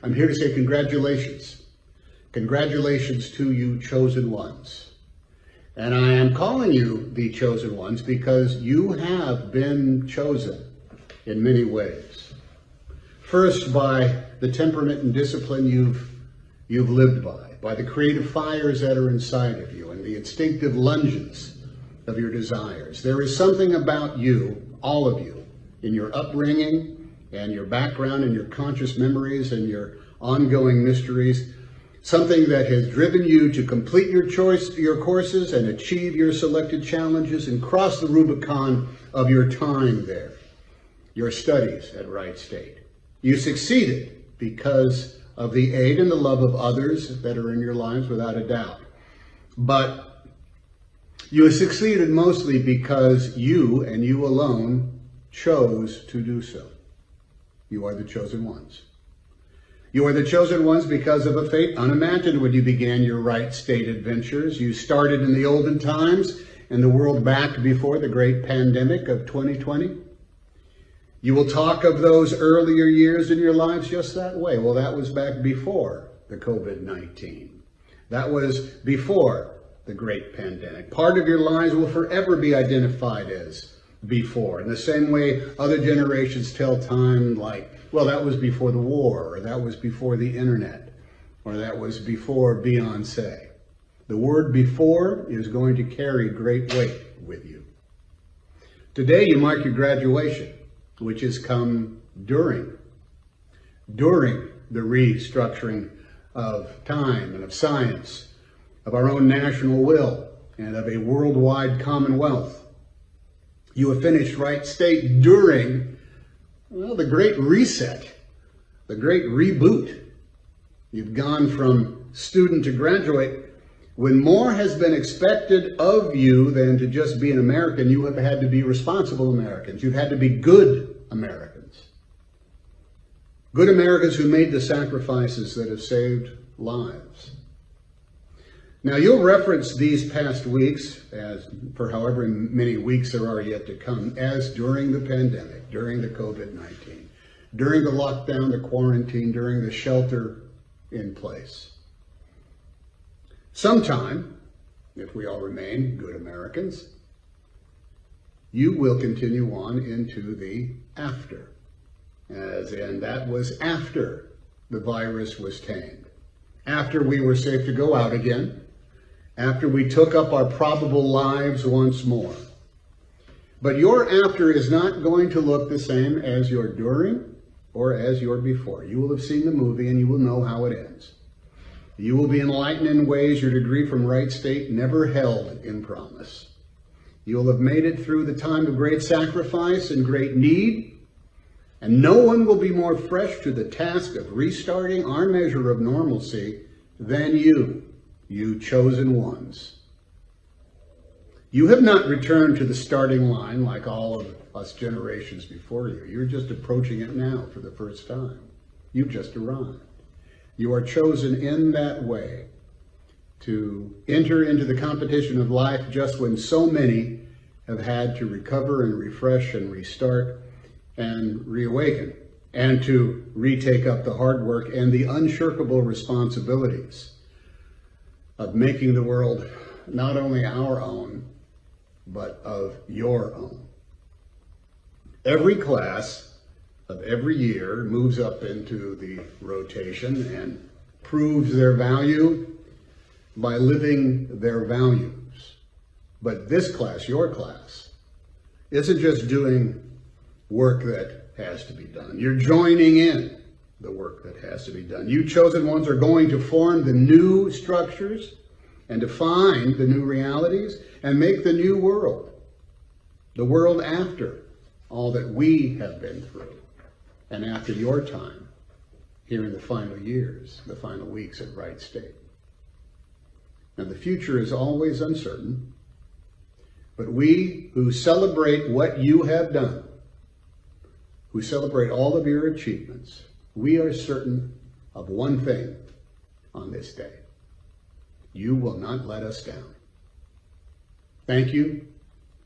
I'm here to say congratulations. Congratulations to you chosen ones. And I am calling you the chosen ones because you have been chosen in many ways. First, by the temperament and discipline you've lived by the creative fires that are inside of you and the instinctive lunges of your desires. There is something about you, all of you, in your upbringing and your background and your conscious memories and your ongoing mysteries, something that has driven you to complete your courses and achieve your selected challenges and cross the Rubicon of your time there, your studies at Wright State. You succeeded because of the aid and the love of others that are in your lives, without a doubt. But you have succeeded mostly because you and you alone chose to do so. You are the chosen ones. You are the chosen ones because of a fate unimagined when you began your Wright State adventures. You started in the olden times and the world back before the great pandemic of 2020. You will talk of those earlier years in your lives just that way. Well, that was back before the COVID-19. That was before the great pandemic. Part of your lives will forever be identified as before. In the same way other generations tell time like, well, that was before the war, or that was before the internet, or that was before Beyonce. The word before is going to carry great weight with you. Today you mark your graduation, which has come during the restructuring of time and of science, of our own national will, and of a worldwide commonwealth. You have finished Wright State during, well, the great reset, the great reboot. You've gone from student to graduate. When more has been expected of you than to just be an American, you have had to be responsible Americans. You've had to be good Americans. Good Americans who made the sacrifices that have saved lives. Now, you'll reference these past weeks, as for however many weeks there are yet to come, as during the pandemic, during the COVID-19, during the lockdown, the quarantine, during the shelter in place. Sometime, if we all remain good Americans, you will continue on into the after, as in that was after the virus was tamed, after we were safe to go out again, after we took up our probable lives once more. But your after is not going to look the same as your during or as your before. You will have seen the movie and you will know how it ends. You will be enlightened in ways your degree from Wright State never held in promise. You will have made it through the time of great sacrifice and great need, and no one will be more fresh to the task of restarting our measure of normalcy than you chosen ones. You have not returned to the starting line like all of us generations before you. You're just approaching it now for the first time. You've just arrived. You are chosen in that way to enter into the competition of life just when so many have had to recover and refresh and restart and reawaken, and to retake up the hard work and the unshirkable responsibilities of making the world not only our own, but of your own. Every class of every year moves up into the rotation and proves their value by living their values. But this class, your class, isn't just doing work that has to be done. You're joining in the work that has to be done. You chosen ones are going to form the new structures and define the new realities and make the new world, the world after all that we have been through and after your time here in the final years, the final weeks at Wright State. Now, the future is always uncertain, but we who celebrate what you have done, who celebrate all of your achievements, we are certain of one thing on this day. You will not let us down. Thank you.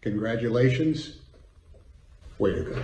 Congratulations. Way to go.